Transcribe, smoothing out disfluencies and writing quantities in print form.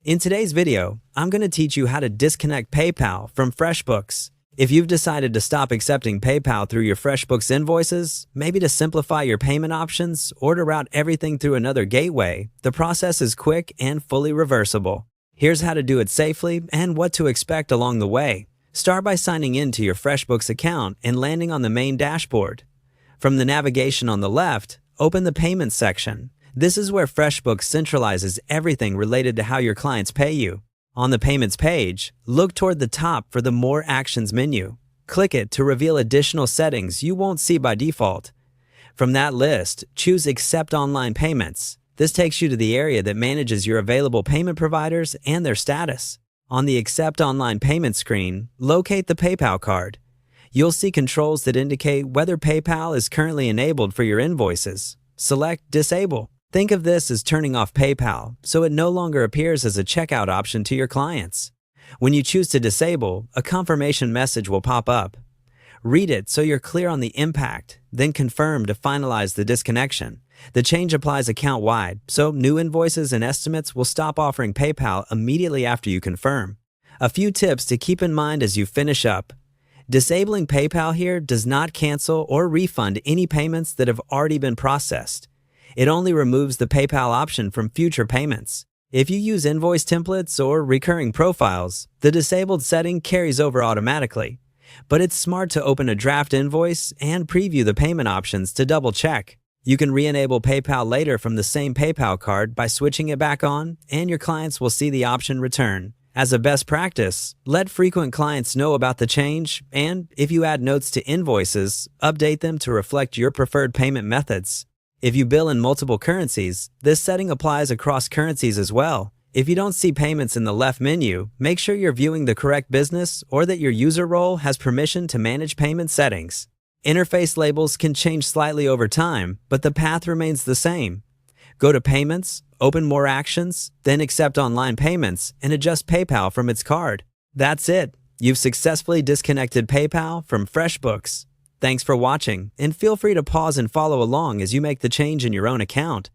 In today's video, I'm going to teach you how to disconnect PayPal from FreshBooks. If you've decided to stop accepting PayPal through your FreshBooks invoices, maybe to simplify your payment options or to route everything through another gateway, the process is quick and fully reversible. Here's how to do it safely and what to expect along the way. Start by signing in to your FreshBooks account and landing on the main dashboard. From the navigation on the left, open the Payments section. This is where FreshBooks centralizes everything related to how your clients pay you. On the Payments page, look toward the top for the More Actions menu. Click it to reveal additional settings you won't see by default. From that list, choose Accept Online Payments. This takes you to the area that manages your available payment providers and their status. On the Accept Online Payments screen, locate the PayPal card. You'll see controls that indicate whether PayPal is currently enabled for your invoices. Select Disable. Think of this as turning off PayPal, so it no longer appears as a checkout option to your clients. When you choose to disable, a confirmation message will pop up. Read it so you're clear on the impact, then confirm to finalize the disconnection. The change applies account-wide, so new invoices and estimates will stop offering PayPal immediately after you confirm. A few tips to keep in mind as you finish up. Disabling PayPal here does not cancel or refund any payments that have already been processed. It only removes the PayPal option from future payments. If you use invoice templates or recurring profiles, the disabled setting carries over automatically. But it's smart to open a draft invoice and preview the payment options to double-check. You can re-enable PayPal later from the same PayPal card by switching it back on, and your clients will see the option return. As a best practice, let frequent clients know about the change, and if you add notes to invoices, update them to reflect your preferred payment methods. If you bill in multiple currencies, this setting applies across currencies as well. If you don't see payments in the left menu, make sure you're viewing the correct business or that your user role has permission to manage payment settings. Interface labels can change slightly over time, but the path remains the same. Go to Payments, open More Actions, then Accept Online Payments, and adjust PayPal from its card. That's it. You've successfully disconnected PayPal from FreshBooks. Thanks for watching, and feel free to pause and follow along as you make the change in your own account.